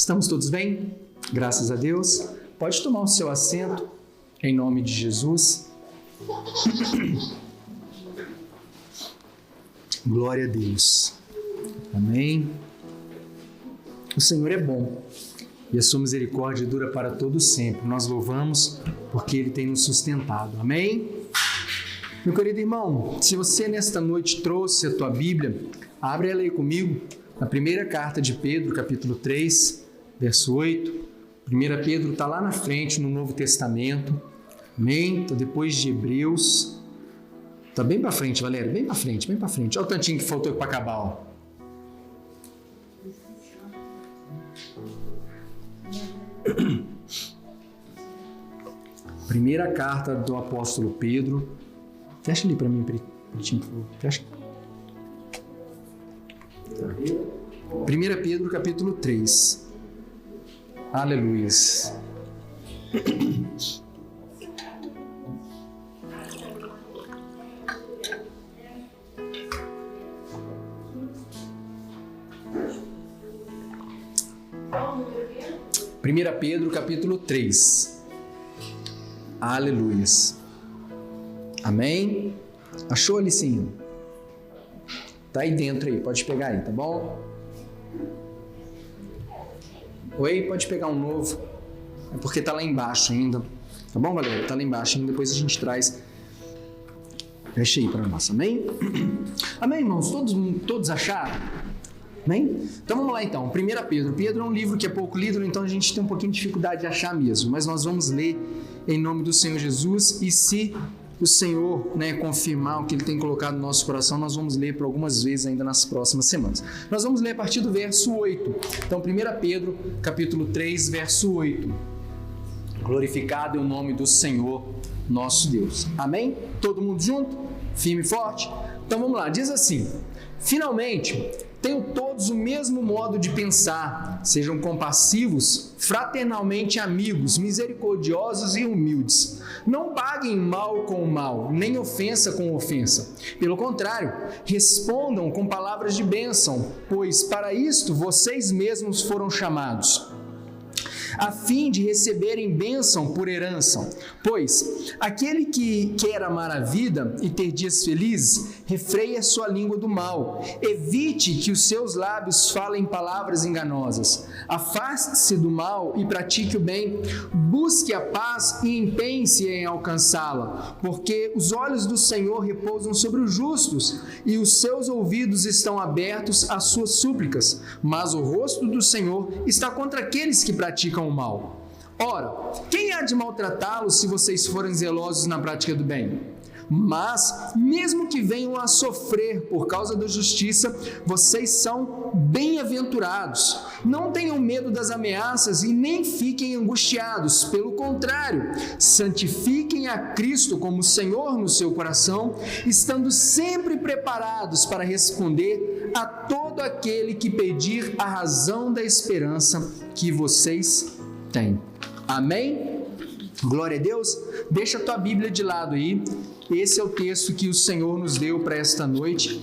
Estamos todos bem? Graças a Deus. Pode tomar o seu assento, em nome de Jesus. Glória a Deus. Amém. O Senhor é bom e a sua misericórdia dura para todo sempre. Nós louvamos porque Ele tem nos sustentado. Amém? Meu querido irmão, se você nesta noite trouxe a tua Bíblia, abre ela aí comigo, na primeira carta de Pedro, capítulo 3, verso 8. 1 Pedro está lá na frente no Novo Testamento. Amém? Está depois de Hebreus. Está bem para frente, Valéria, bem para frente, bem para frente. Olha o tantinho que faltou para acabar, ó. Primeira carta do apóstolo Pedro. Fecha ali para mim, Pretinho, por favor. Fecha. 1 Pedro, capítulo 3. Aleluias. Primeira Pedro, capítulo 3. Aleluias. Amém? Achou, Alicinho? Tá aí dentro aí, pode pegar aí, tá bom? Oi, pode pegar um novo. É porque tá lá embaixo ainda. Tá bom, Valéria? Tá lá embaixo ainda, depois a gente traz. Deixa aí para nós, amém? Amém, irmãos? Todos acharam? Amém? Então vamos lá então, 1 Pedro. Pedro é um livro que é pouco lido, então a gente tem um pouquinho de dificuldade de achar mesmo, mas nós vamos ler em nome do Senhor Jesus, e se o Senhor confirmar o que Ele tem colocado no nosso coração, nós vamos ler por algumas vezes ainda nas próximas semanas. Nós vamos ler a partir do verso 8. Então 1 Pedro, capítulo 3, verso 8. Glorificado é o nome do Senhor nosso Deus. Amém? Todo mundo junto? Firme e forte? Então vamos lá, diz assim: finalmente, tenham todos o mesmo modo de pensar, sejam compassivos, fraternalmente amigos, misericordiosos e humildes. Não paguem mal com mal, nem ofensa com ofensa. Pelo contrário, respondam com palavras de bênção, pois para isto vocês mesmos foram chamados, a fim de receberem bênção por herança. Pois aquele que quer amar a vida e ter dias felizes, refreie a sua língua do mal, evite que os seus lábios falem palavras enganosas, afaste-se do mal e pratique o bem, busque a paz e empenhe-se em alcançá-la, porque os olhos do Senhor repousam sobre os justos e os seus ouvidos estão abertos às suas súplicas, mas o rosto do Senhor está contra aqueles que praticam o mal. Ora, quem há de maltratá-los se vocês forem zelosos na prática do bem? Mas, mesmo que venham a sofrer por causa da justiça, vocês são bem-aventurados. Não tenham medo das ameaças e nem fiquem angustiados. Pelo contrário, santifiquem a Cristo como Senhor no seu coração, estando sempre preparados para responder a todo aquele que pedir a razão da esperança que vocês têm. Amém? Glória a Deus. Deixa a tua Bíblia de lado aí. Esse é o texto que o Senhor nos deu para esta noite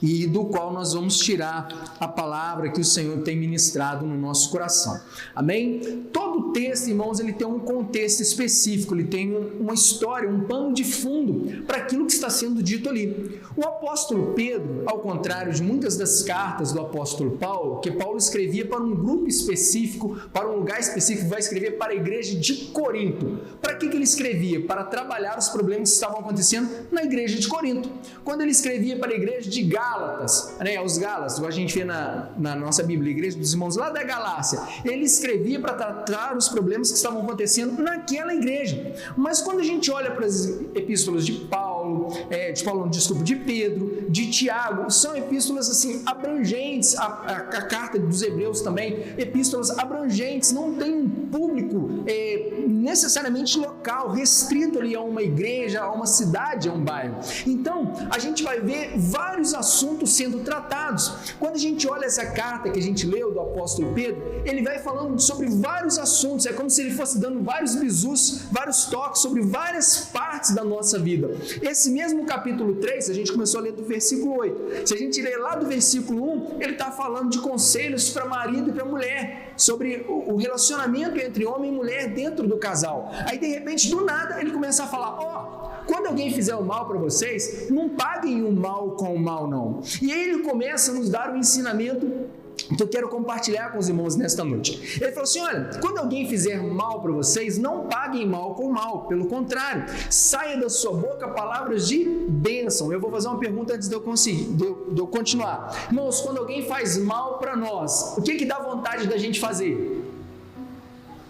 e do qual nós vamos tirar a palavra que o Senhor tem ministrado no nosso coração. Amém? Todo texto, irmãos, ele tem um contexto específico, ele tem uma história, um pano de fundo para aquilo que está sendo dito ali. O apóstolo Pedro, ao contrário de muitas das cartas do apóstolo Paulo, que Paulo escrevia para um grupo específico, para um lugar específico, vai escrever para a igreja de Corinto. Para que ele escrevia? Para trabalhar os problemas que estavam acontecendo na igreja de Corinto. Quando ele escrevia para a igreja de Gálatas, os Gálatas, igual a gente vê na nossa Bíblia, a igreja dos irmãos lá da Galácia, ele escrevia para tratar os problemas que estavam acontecendo naquela igreja. Mas quando a gente olha para as epístolas de Pedro, de Tiago, são epístolas assim abrangentes, a carta dos Hebreus também, epístolas abrangentes, não tem um público necessariamente local, restrito ali a uma igreja, a uma cidade, a um bairro. Então, a gente vai ver vários assuntos sendo tratados. Quando a gente olha essa carta que a gente leu do apóstolo Pedro, ele vai falando sobre vários assuntos, é como se ele fosse dando vários bizus, vários toques sobre várias partes da nossa vida. Esse mesmo capítulo 3, a gente começou a ler do versículo 8. Se a gente ler lá do versículo 1, ele está falando de conselhos para marido e para mulher, sobre o relacionamento entre homem e mulher dentro do casal. Aí, de repente, do nada, ele começa a falar, quando alguém fizer o mal para vocês, não paguem o mal com o mal, não. E aí ele começa a nos dar um ensinamento que eu quero compartilhar com os irmãos nesta noite. Ele falou assim, olha, quando alguém fizer mal para vocês, não paguem mal com mal, pelo contrário, saia da sua boca palavras de bênção. Eu vou fazer uma pergunta antes de eu continuar. Irmãos, quando alguém faz mal para nós, o que dá vontade da gente fazer?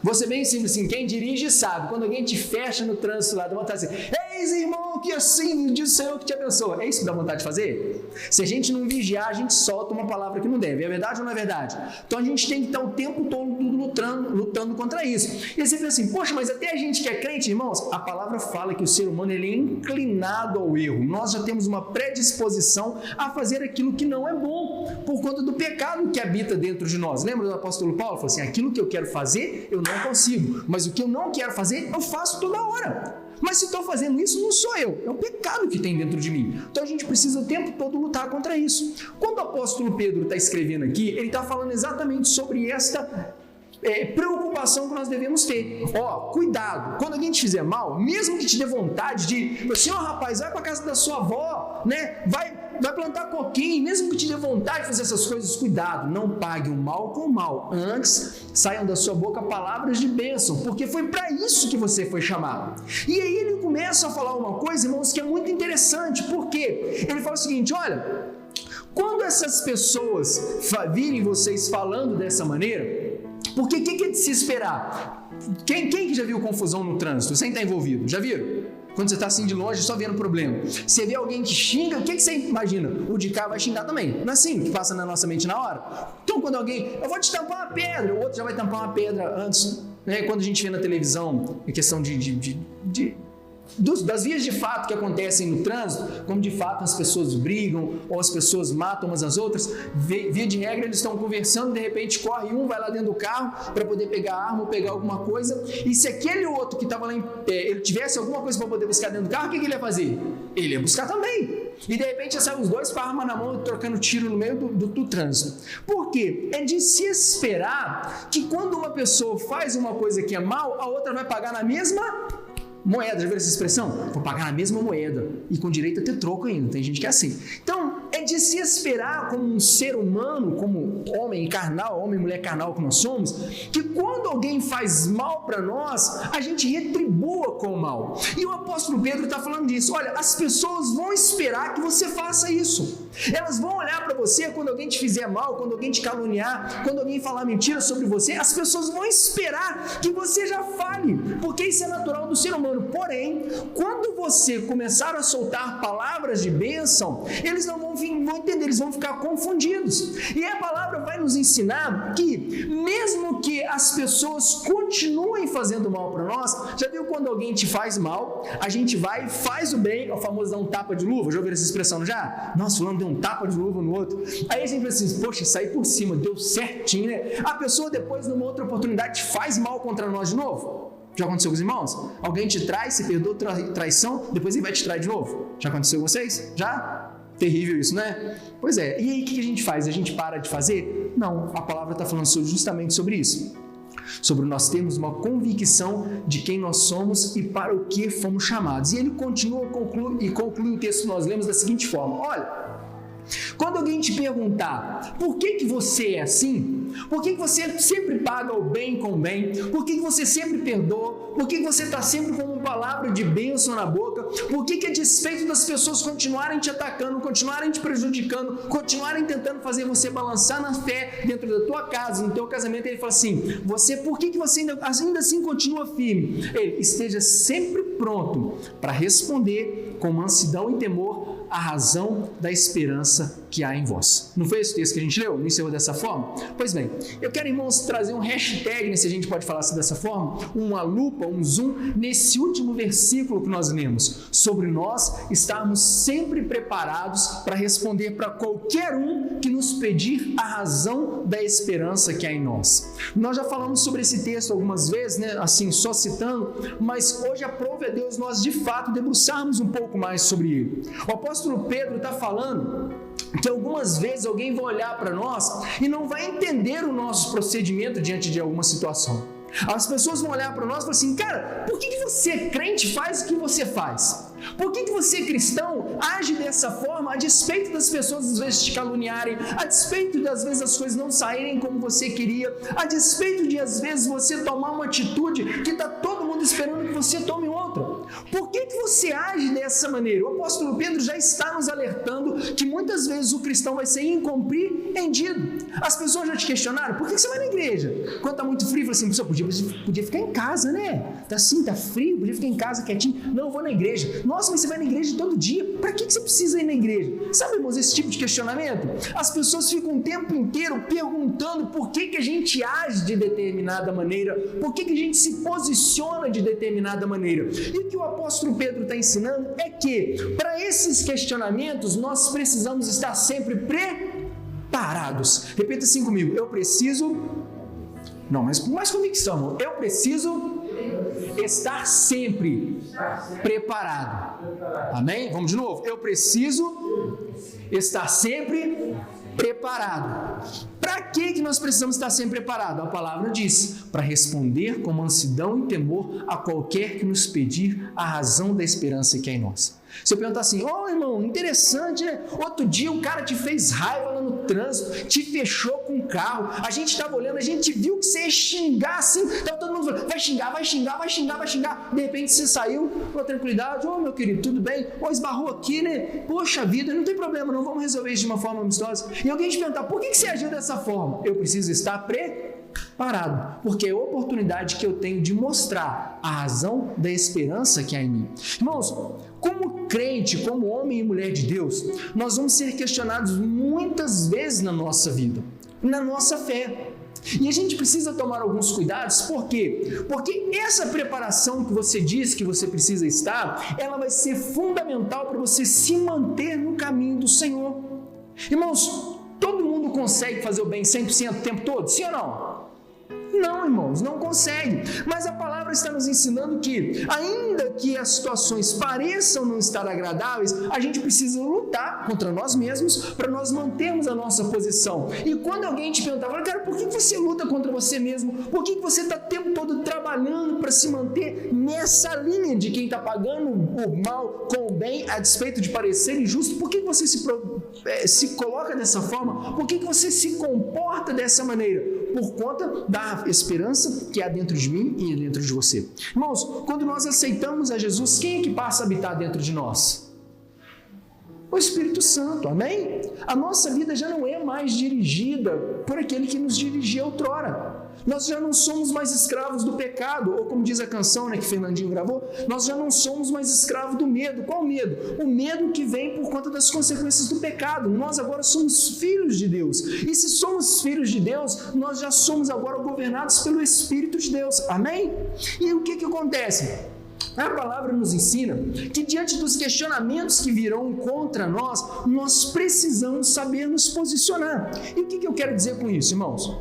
Vou ser bem simples assim, quem dirige sabe, quando alguém te fecha no trânsito lá, dá vontade de dizer, eis irmão, que assim diz o Senhor que te abençoa. É isso que dá vontade de fazer? Se a gente não vigiar, a gente solta uma palavra que não deve. É verdade ou não é verdade? Então a gente tem que estar o tempo todo lutando contra isso. E aí você pensa assim, poxa, mas até a gente que é crente, irmãos, a palavra fala que o ser humano ele é inclinado ao erro. Nós já temos uma predisposição a fazer aquilo que não é bom, por conta do pecado que habita dentro de nós. Lembra do apóstolo Paulo? Falou assim, aquilo que eu quero fazer, eu não consigo, mas o que eu não quero fazer, eu faço toda hora. Mas se estou fazendo isso, não sou eu, é o pecado que tem dentro de mim. Então a gente precisa o tempo todo lutar contra isso. Quando o apóstolo Pedro está escrevendo aqui, ele está falando exatamente sobre esta preocupação que nós devemos ter. Cuidado, quando alguém te fizer mal, mesmo que te dê vontade de, assim, rapaz, vai para casa da sua avó, né? Vai plantar coquinho, mesmo que te dê vontade de fazer essas coisas, cuidado, não pague o mal com o mal. Antes, saiam da sua boca palavras de bênção, porque foi para isso que você foi chamado. E aí ele começa a falar uma coisa, irmãos, que é muito interessante, porque ele fala o seguinte, olha, quando essas pessoas virem vocês falando dessa maneira, porque o que é de se esperar? Quem que já viu confusão no trânsito, sem estar envolvido? Já viram? Quando você está assim de longe, só vendo problema. Você vê alguém que xinga, o que você imagina? O de cá vai xingar também. Não é assim que passa na nossa mente na hora? Então, quando alguém, eu vou te tampar uma pedra, o outro já vai tampar uma pedra antes. Né? Quando a gente vê na televisão, a questão das vias de fato que acontecem no trânsito, como de fato as pessoas brigam ou as pessoas matam umas às outras, via de regra eles estão conversando, de repente corre um, vai lá dentro do carro para poder pegar a arma ou pegar alguma coisa, e se aquele outro que estava lá em pé, ele tivesse alguma coisa para poder buscar dentro do carro, o que ele ia fazer? Ele ia buscar também. E de repente já saem os dois com a arma na mão trocando tiro no meio do trânsito. Por quê? É de se esperar que quando uma pessoa faz uma coisa que é mal, a outra vai pagar na mesma moeda. Já viu essa expressão? Vou pagar na mesma moeda e com direito a ter troco ainda. Tem gente que é assim. Então, é de se esperar como um ser humano, como homem carnal, homem e mulher carnal que nós somos, que quando alguém faz mal para nós, a gente retribua com o mal. E o apóstolo Pedro está falando disso. Olha, as pessoas vão esperar que você faça isso. Elas vão olhar para você quando alguém te fizer mal, quando alguém te caluniar, quando alguém falar mentira sobre você, as pessoas vão esperar que você já fale, porque isso é natural do ser humano. Porém, quando você começar a soltar palavras de bênção, eles não vão entender, eles vão ficar confundidos. E a palavra vai nos ensinar que, mesmo que as pessoas continuem fazendo mal para nós, já viu quando alguém te faz mal, a gente vai e faz o bem, é o famoso dar um tapa de luva, já ouviram essa expressão já? Nossa, fulano deu um tapa de luva no outro. Aí a gente pensa assim, poxa, saí por cima, deu certinho, né? A pessoa depois, numa outra oportunidade, faz mal contra nós de novo. Já aconteceu com os irmãos? Alguém te trai, você perdoa traição, depois ele vai te trair de novo. Já aconteceu com vocês? Já? Terrível isso, né? Pois é. E aí o que a gente faz? A gente para de fazer? Não. A palavra está falando justamente sobre isso. Sobre nós termos uma convicção de quem nós somos e para o que fomos chamados. E ele continua e conclui o texto que nós lemos da seguinte forma. Olha, quando alguém te perguntar por que você é assim, por que você sempre paga o bem com o bem, por que você sempre perdoa, por que você está sempre com uma palavra de bênção na boca, por que a despeito das pessoas continuarem te atacando, continuarem te prejudicando, continuarem tentando fazer você balançar na fé dentro da tua casa, no teu casamento, ele fala assim, por que você ainda assim continua firme? Ele esteja sempre pronto para responder com mansidão e temor a razão da esperança que há em vós. Não foi esse o texto que a gente leu? Não encerrou dessa forma? Pois bem, eu quero, irmãos, trazer um hashtag, se a gente pode falar assim dessa forma, uma lupa, um zoom, nesse último versículo que nós lemos, sobre nós estarmos sempre preparados para responder para qualquer um que nos pedir a razão da esperança que há em nós. Nós já falamos sobre esse texto algumas vezes, né? Assim, só citando, mas hoje aprove a Deus nós de fato debruçarmos um pouco mais sobre ele. O apóstolo Pedro está falando que algumas vezes alguém vai olhar para nós e não vai entender o nosso procedimento diante de alguma situação. As pessoas vão olhar para nós e falar assim: cara, por que você, crente, faz o que você faz? Por que você, cristão, age dessa forma a despeito das pessoas às vezes te caluniarem, a despeito de às vezes as coisas não saírem como você queria, a despeito de às vezes você tomar uma atitude que está todo mundo esperando que você tome outra? Por que você age dessa maneira? O apóstolo Pedro já está nos alertando que muitas vezes o cristão vai ser incompreendido. As pessoas já te questionaram: por que você vai na igreja? Quando está muito frio, fala assim: podia ficar em casa, né? Tá assim, tá frio, podia ficar em casa quietinho. Não, eu vou na igreja. Nossa, mas você vai na igreja todo dia. Para que você precisa ir na igreja? Sabe, irmãos, esse tipo de questionamento? As pessoas ficam o tempo inteiro perguntando por que a gente age de determinada maneira, por que a gente se posiciona de determinada maneira. E o que o apóstolo Pedro está ensinando é que, para esses questionamentos, nós precisamos estar sempre preparados. Repita assim comigo: eu preciso... Não, mas com mais convicção. Eu preciso estar sempre preparado. Amém? Vamos de novo. Eu preciso estar sempre preparado. Para que nós precisamos estar sempre preparados? A palavra diz: para responder com mansidão e temor a qualquer que nos pedir a razão da esperança que é em nós. Se eu perguntar assim: irmão, interessante, né? Outro dia o cara te fez raiva lá no trânsito, te fechou com o carro, a gente estava olhando, a gente viu que você ia xingar assim, estava todo mundo falando: vai xingar, vai xingar, vai xingar, vai xingar. De repente você saiu com tranquilidade: meu querido, tudo bem? Esbarrou aqui, né? Poxa vida, não tem problema não, vamos resolver isso de uma forma amistosa. E alguém te perguntar: por que você agiu dessa forma? Eu preciso estar preparado, porque é a oportunidade que eu tenho de mostrar a razão da esperança que há em mim. Irmãos, como crente, como homem e mulher de Deus, nós vamos ser questionados muitas vezes na nossa vida, na nossa fé. E a gente precisa tomar alguns cuidados. Por quê? Porque essa preparação que você diz que você precisa estar, ela vai ser fundamental para você se manter no caminho do Senhor. Irmãos, todo mundo consegue fazer o bem 100% o tempo todo? Sim ou não? Não, irmãos, não consegue. Mas a palavra está nos ensinando que, ainda que as situações pareçam não estar agradáveis, a gente precisa lutar contra nós mesmos para nós mantermos a nossa posição. E quando alguém te perguntar: cara, por que você luta contra você mesmo? Por que você está o tempo todo trabalhando para se manter nessa linha de quem está pagando o mal com o bem, a despeito de parecer injusto? Por que você se coloca dessa forma? Por que você se comporta dessa maneira? Por conta da esperança que há dentro de mim e dentro de você. Irmãos, quando nós aceitamos a Jesus, quem é que passa a habitar dentro de nós? O Espírito Santo, amém? A nossa vida já não é mais dirigida por aquele que nos dirigia outrora. Nós já não somos mais escravos do pecado, ou como diz a canção, né, que Fernandinho gravou, nós já não somos mais escravos do medo. Qual medo? O medo que vem por conta das consequências do pecado. Nós agora somos filhos de Deus. E se somos filhos de Deus, nós já somos agora governados pelo Espírito de Deus. Amém? E o que acontece? A palavra nos ensina que diante dos questionamentos que virão contra nós, nós precisamos saber nos posicionar. E o que eu quero dizer com isso, irmãos?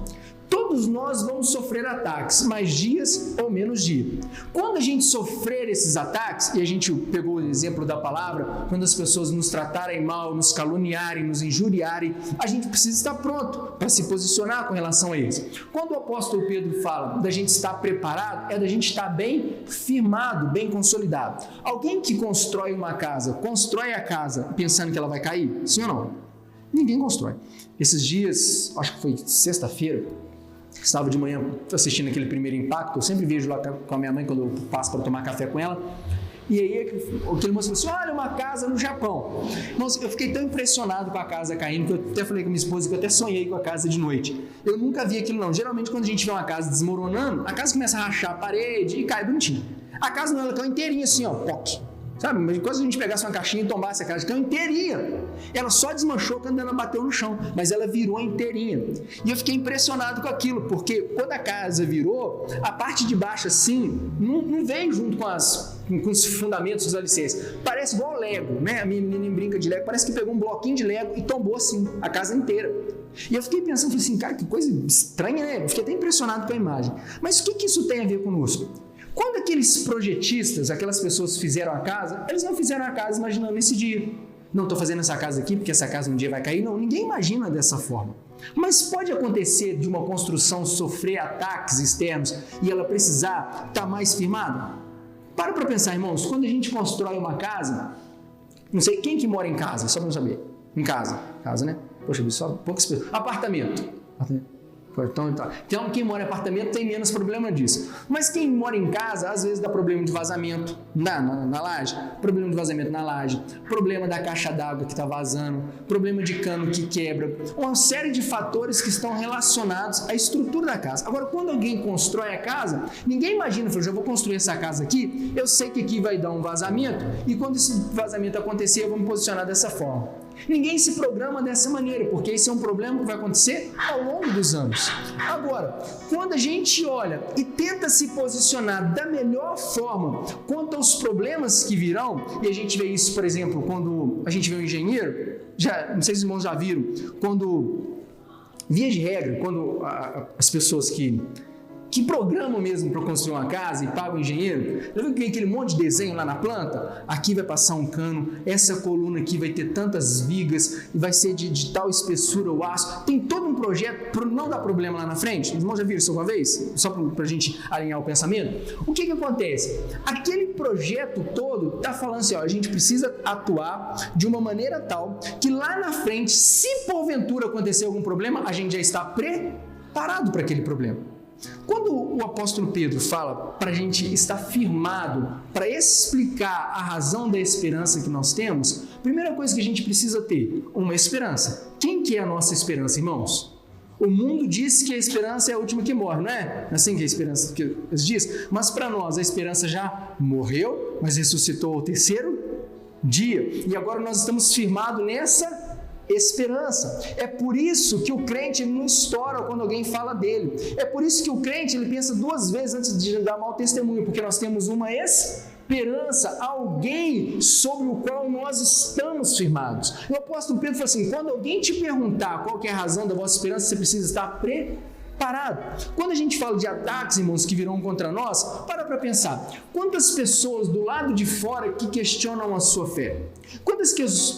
Todos nós vamos sofrer ataques, mais dias ou menos dias. Quando a gente sofrer esses ataques, e a gente pegou o exemplo da palavra, quando as pessoas nos tratarem mal, nos caluniarem, nos injuriarem, a gente precisa estar pronto para se posicionar com relação a eles. Quando o apóstolo Pedro fala da gente estar preparado, é da gente estar bem firmado, bem consolidado. Alguém que constrói uma casa, constrói a casa pensando que ela vai cair? Sim ou não? Ninguém constrói. Esses dias, acho que foi sexta-feira, estava de manhã assistindo aquele primeiro impacto, eu sempre vejo lá com a minha mãe quando eu passo para tomar café com ela, e aí aquele moço falou assim: olha, uma casa no Japão. Nossa, eu fiquei tão impressionado com a casa caindo, que eu até falei com a minha esposa que eu até sonhei com a casa de noite. Eu nunca vi aquilo não. Geralmente quando a gente vê uma casa desmoronando, a casa começa a rachar a parede e cai bonitinho. A casa não, ela caiu inteirinha assim, ó, poc. sabe? Mas quase a gente pegasse uma caixinha e tombasse a casa, caiu inteirinha. Ela só desmanchou quando ela bateu no chão, mas ela virou inteirinha. E eu fiquei impressionado com aquilo, porque quando a casa virou, a parte de baixo assim, não veio junto com os fundamentos dos alicerces. Parece igual Lego, né? A minha menina brinca de Lego, parece que pegou um bloquinho de Lego e tombou assim, a casa inteira. E eu fiquei pensando assim, cara, que coisa estranha, né? Eu fiquei até impressionado com a imagem. Mas o que isso tem a ver conosco? Quando aqueles projetistas, aquelas pessoas fizeram a casa, eles não fizeram a casa imaginando esse dia. Não estou fazendo essa casa aqui porque essa casa um dia vai cair. Não, ninguém imagina dessa forma. Mas pode acontecer de uma construção sofrer ataques externos e ela precisar estar mais firmada? Para pensar, irmãos, quando a gente constrói uma casa, não sei quem que mora em casa, só para eu saber. Em casa, né? Poxa, só poucas pessoas. Apartamento. Então, quem mora em apartamento tem menos problema disso. Mas quem mora em casa, às vezes dá problema de vazamento na laje, problema de vazamento na laje, problema da caixa d'água que está vazando, problema de cano que quebra, uma série de fatores que estão relacionados à estrutura da casa. Agora, quando alguém constrói a casa, ninguém imagina, já vou construir essa casa aqui, eu sei que aqui vai dar um vazamento e quando esse vazamento acontecer, eu vou me posicionar dessa forma. Ninguém se programa dessa maneira, porque esse é um problema que vai acontecer ao longo dos anos. Agora, quando a gente olha e tenta se posicionar da melhor forma quanto aos problemas que virão, e a gente vê isso, por exemplo, quando a gente vê um engenheiro, não sei se os irmãos já viram, via de regra, quando as pessoas que programam mesmo para construir uma casa e pagam o engenheiro, já viu que tem aquele monte de desenho lá na planta? Aqui vai passar um cano, essa coluna aqui vai ter tantas vigas, e vai ser de tal espessura o aço. Tem todo um projeto para não dar problema lá na frente. Os irmãos já viram isso alguma vez? Só para a gente alinhar o pensamento? O que acontece? Aquele projeto todo está falando assim, ó, a gente precisa atuar de uma maneira tal que lá na frente, se porventura acontecer algum problema, a gente já está preparado para aquele problema. Quando o apóstolo Pedro fala para a gente estar firmado, para explicar a razão da esperança que nós temos, a primeira coisa que a gente precisa ter, uma esperança. Quem que é a nossa esperança, irmãos? O mundo diz que a esperança é a última que morre, não é? Não é assim que a esperança que eles dizem? Mas para nós a esperança já morreu, mas ressuscitou ao terceiro dia. E agora nós estamos firmados nessa esperança. É por isso que o crente não estoura quando alguém fala dele. É por isso que o crente ele pensa duas vezes antes de dar mau testemunho, porque nós temos uma esperança, alguém sobre o qual nós estamos firmados. O apóstolo Pedro falou assim, quando alguém te perguntar qual que é a razão da vossa esperança, você precisa estar preparado. Quando a gente fala de ataques, irmãos, que virão contra nós, para pensar, quantas pessoas do lado de fora que questionam a sua fé? Quantas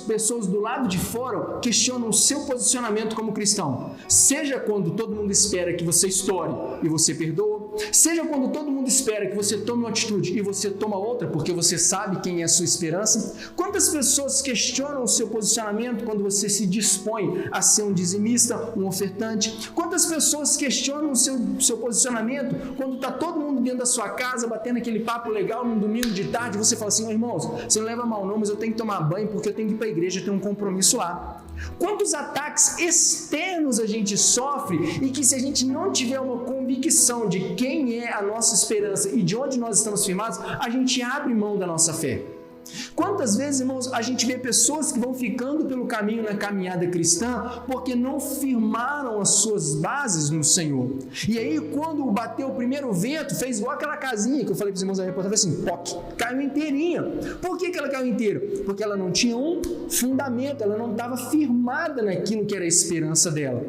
pessoas do lado de fora questionam o seu posicionamento como cristão? Seja quando todo mundo espera que você estoure e você perdoa, seja quando todo mundo espera que você tome uma atitude e você toma outra porque você sabe quem é a sua esperança. Quantas pessoas questionam o seu posicionamento quando você se dispõe a ser um dizimista, um ofertante? Quantas pessoas questionam o seu posicionamento quando está todo mundo dentro da sua casa batendo aquele papo legal num domingo de tarde, você fala assim, irmãos, você não leva mal não, mas eu tenho que tomar banho porque eu tenho que ir para a igreja, eu tenho um compromisso lá. Quantos ataques externos a gente sofre e que se a gente não tiver uma convicção de quem é a nossa esperança e de onde nós estamos firmados, a gente abre mão da nossa fé. Quantas vezes, irmãos, a gente vê pessoas que vão ficando pelo caminho na caminhada cristã porque não firmaram as suas bases no Senhor. E aí, quando bateu o primeiro vento, fez igual aquela casinha que eu falei para os irmãos da reportagem, assim, poc, caiu inteirinha. Por que ela caiu inteira? Porque ela não tinha um fundamento, ela não estava firmada naquilo que era a esperança dela.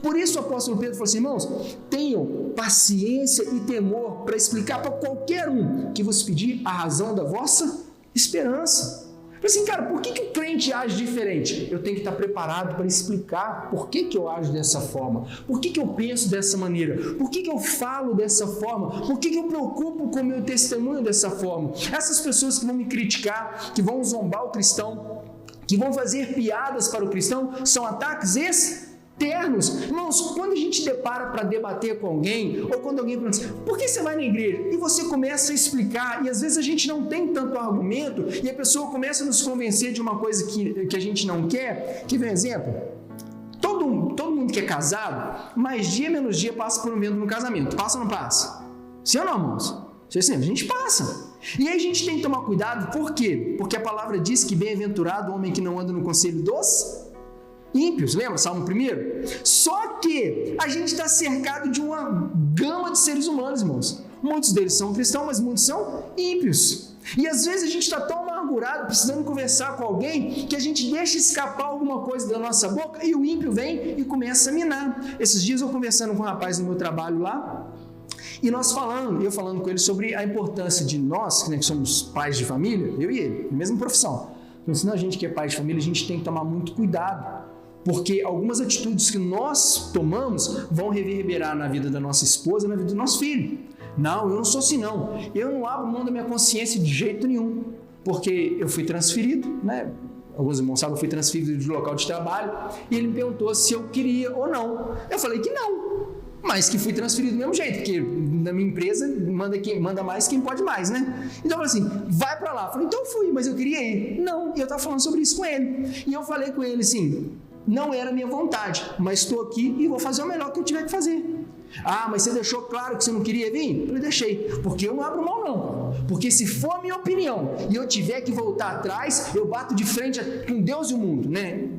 Por isso o apóstolo Pedro falou assim, irmãos, tenham paciência e temor para explicar para qualquer um que vos pedir a razão da vossa esperança. Assim, cara, por que o crente age diferente? Eu tenho que estar preparado para explicar por que eu ajo dessa forma, por que eu penso dessa maneira, por que eu falo dessa forma, por que eu preocupo com o meu testemunho dessa forma. Essas pessoas que vão me criticar, que vão zombar o cristão, que vão fazer piadas para o cristão, são ataques externos. Irmãos, quando a gente depara para debater com alguém, ou quando alguém pergunta assim, por que você vai na igreja? E você começa a explicar, e às vezes a gente não tem tanto argumento, e a pessoa começa a nos convencer de uma coisa que a gente não quer. Que vem exemplo, todo mundo que é casado, mais dia menos dia passa por um vento no casamento, passa ou não passa? Sim ou não, irmãos? Sim, a gente passa. E aí a gente tem que tomar cuidado, por quê? Porque a palavra diz que bem-aventurado o homem que não anda no conselho dos ímpios, lembra? Salmo 1? Só que a gente está cercado de uma gama de seres humanos, irmãos. Muitos deles são cristãos, mas muitos são ímpios. E às vezes a gente está tão amargurado, precisando conversar com alguém, que a gente deixa escapar alguma coisa da nossa boca e o ímpio vem e começa a minar. Esses dias eu conversando com um rapaz no meu trabalho lá, e eu falando com ele sobre a importância de nós, né, que somos pais de família, eu e ele, mesma profissão. Então, se a gente que é pai de família, a gente tem que tomar muito cuidado, porque algumas atitudes que nós tomamos vão reverberar na vida da nossa esposa, na vida do nosso filho. Não, eu não sou assim não. Eu não abro mão da minha consciência de jeito nenhum, porque eu fui transferido, né? Alguns irmãos sabem, eu fui transferido de local de trabalho, e ele me perguntou se eu queria ou não. Eu falei que não, mas que fui transferido do mesmo jeito, porque na minha empresa manda mais quem pode mais, né? Então eu falei assim, vai pra lá. Eu falei, então eu fui, mas eu queria ir. Não, e eu estava falando sobre isso com ele. E eu falei com ele assim, não era minha vontade, mas estou aqui e vou fazer o melhor que eu tiver que fazer. Ah, mas você deixou claro que você não queria vir? Eu falei, deixei, porque eu não abro mão não. Porque se for a minha opinião e eu tiver que voltar atrás, eu bato de frente com Deus e o mundo, né?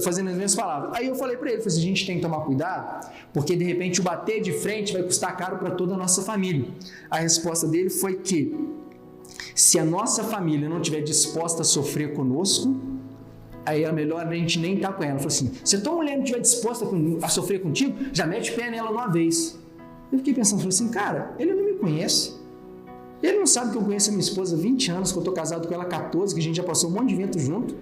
Fazendo as minhas palavras. Aí eu falei para ele, a gente tem que tomar cuidado, porque de repente o bater de frente vai custar caro para toda a nossa família. A resposta dele foi que se a nossa família não estiver disposta a sofrer conosco, aí é melhor a gente nem estar com ela. Eu falei assim, se a tua mulher não estiver disposta a sofrer contigo, já mete o pé nela uma vez. Eu fiquei pensando, falei assim, cara, ele não me conhece. Ele não sabe que eu conheço a minha esposa há 20 anos, que eu estou casado com ela há 14, que a gente já passou um monte de evento junto.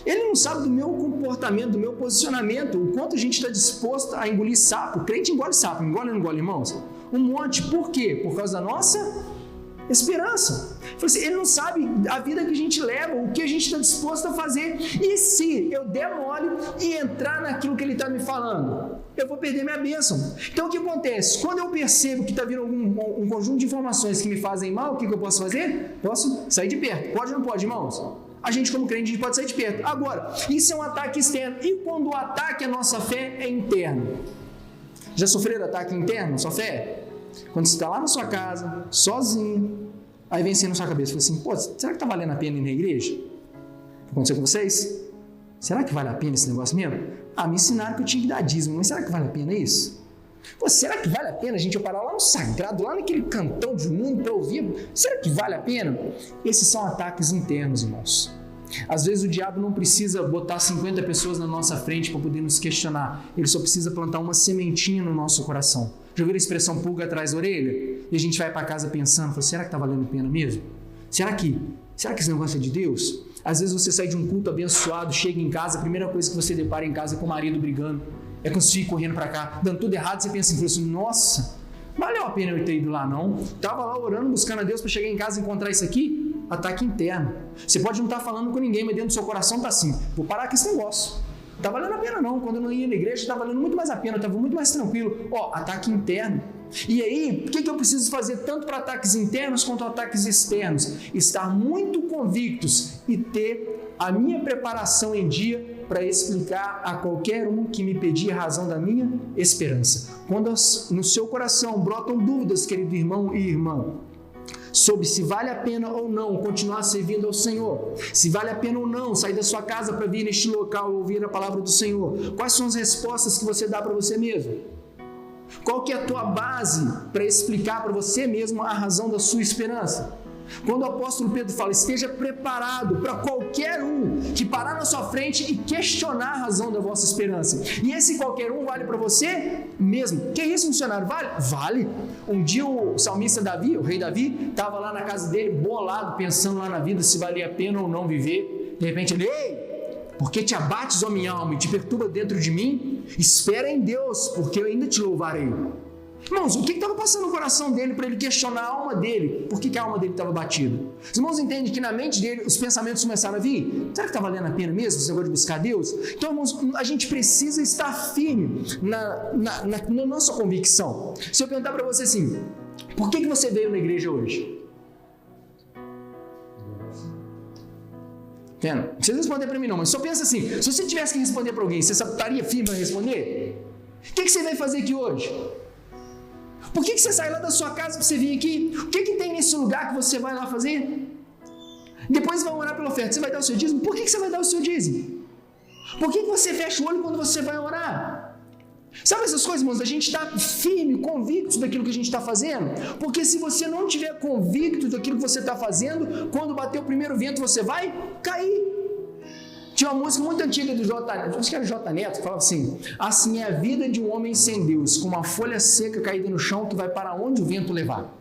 Ele não sabe do meu comportamento, do meu posicionamento, o quanto a gente está disposto a engolir sapo. O crente engole sapo, engole ou não engole, irmãos? Um monte. Por quê? Por causa da nossa esperança. Ele não sabe a vida que a gente leva, o que a gente está disposto a fazer. E se eu der mole e entrar naquilo que ele está me falando, eu vou perder minha bênção. Então o que acontece? Quando eu percebo que está vindo um conjunto de informações que me fazem mal, o que eu posso fazer? Posso sair de perto. Pode ou não pode, irmãos? A gente como crente, a gente pode sair de perto. Agora, isso é um ataque externo. E quando o ataque à nossa fé é interno? Já sofreram ataque interno, sua fé? Quando você está lá na sua casa, sozinho, aí vem assim na sua cabeça, fala assim, pô, será que está valendo a pena ir na igreja? Aconteceu com vocês? Será que vale a pena esse negócio mesmo? Ah, me ensinaram que eu tinha que dar dízimo, mas será que vale a pena isso? Pô, será que vale a pena a gente parar lá no sagrado, lá naquele cantão de mundo para ouvir? Será que vale a pena? Esses são ataques internos, irmãos. Às vezes o diabo não precisa botar 50 pessoas na nossa frente para poder nos questionar. Ele só precisa plantar uma sementinha no nosso coração. Já ouviram a expressão pulga atrás da orelha? E a gente vai para casa pensando, será que está valendo a pena mesmo? Será que esse negócio é de Deus? Às vezes você sai de um culto abençoado, chega em casa, a primeira coisa que você depara em casa é com o marido brigando, é com os filhos correndo para cá, dando tudo errado, você pensa assim, nossa, valeu a pena eu ter ido lá não? Estava lá orando, buscando a Deus para chegar em casa e encontrar isso aqui? Ataque interno. Você pode não estar falando com ninguém, mas dentro do seu coração está assim, vou parar com esse negócio. Não está valendo a pena não, quando eu não ia na igreja estava valendo muito mais a pena, eu estava muito mais tranquilo. Ataque interno. E aí, o que eu preciso fazer tanto para ataques internos quanto ataques externos? Estar muito convictos e ter a minha preparação em dia para explicar a qualquer um que me pedir a razão da minha esperança. Quando no seu coração brotam dúvidas, querido irmão e irmã, sobre se vale a pena ou não continuar servindo ao Senhor, se vale a pena ou não sair da sua casa para vir neste local ouvir a palavra do Senhor, quais são as respostas que você dá para você mesmo? Qual que é a tua base para explicar para você mesmo a razão da sua esperança? Quando o apóstolo Pedro fala, esteja preparado para qualquer um que parar na sua frente e questionar a razão da vossa esperança. E esse qualquer um vale para você mesmo. Que isso, missionário? Vale? Vale. Um dia o salmista Davi, o rei Davi, estava lá na casa dele, bolado, pensando lá na vida, se valia a pena ou não viver. De repente ele, porque te abates, ó minha alma, e te perturba dentro de mim? Espera em Deus, porque eu ainda te louvarei. Irmãos, o que estava passando no coração dele para ele questionar a alma dele? Por que a alma dele estava batida? Os irmãos entendem que na mente dele os pensamentos começaram a vir? Será que está valendo a pena mesmo esse negócio de buscar Deus? Então, irmãos, a gente precisa estar firme na nossa convicção. Se eu perguntar para você assim, por que você veio na igreja hoje? Não precisa responder para mim não, mas só pensa assim, se você tivesse que responder para alguém, você estaria firme para responder? O que você vai fazer aqui hoje? Por que você sai lá da sua casa para você vir aqui? O que tem nesse lugar que você vai lá fazer? Depois vai orar pela oferta. Você vai dar o seu dízimo? Por que você vai dar o seu dízimo? Por que você fecha o olho quando você vai orar? Sabe essas coisas, irmãos? A gente está firme, convicto daquilo que a gente está fazendo. Porque se você não tiver convicto daquilo que você está fazendo, quando bater o primeiro vento, você vai cair. Tinha uma música muito antiga do acho que era J Neto, que falava assim: assim é a vida de um homem sem Deus, com uma folha seca caída no chão que vai para onde o vento levar.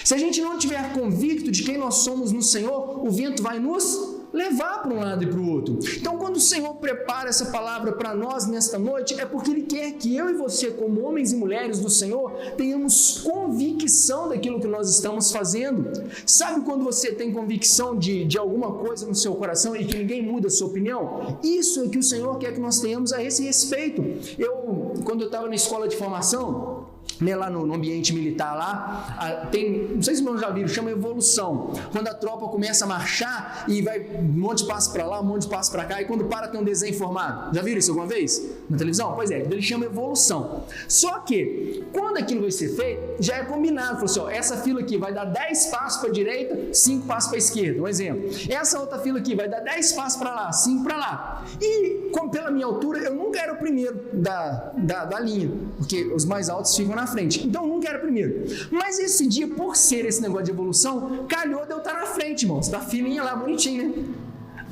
Se a gente não tiver convicto de quem nós somos no Senhor, o vento vai nos levar para um lado e para o outro. Então, quando o Senhor prepara essa palavra para nós nesta noite, é porque Ele quer que eu e você, como homens e mulheres do Senhor, tenhamos convicção daquilo que nós estamos fazendo. Sabe quando você tem convicção de alguma coisa no seu coração e que ninguém muda a sua opinião? Isso é que o Senhor quer que nós tenhamos a esse respeito. Quando eu estava na escola de formação, lá no ambiente militar lá, não sei se os irmãos já viram, chama evolução. Quando a tropa começa a marchar e vai um monte de passo para lá, um monte de passo para cá, e quando para tem um desenho formado. Já viram isso alguma vez? Na televisão? Pois é, ele chama evolução. Só que, quando aquilo vai ser feito, já é combinado. Falou assim, ó, essa fila aqui vai dar 10 passos para a direita, 5 passos para a esquerda, um exemplo. Essa outra fila aqui vai dar 10 passos para lá, 5 para lá. E, como pela minha altura, eu nunca era o primeiro da linha, porque os mais altos ficam na frente. Então, eu nunca era o primeiro. Mas esse dia, por ser esse negócio de evolução, calhou de eu estar na frente, irmãos, da filinha lá, bonitinho, né?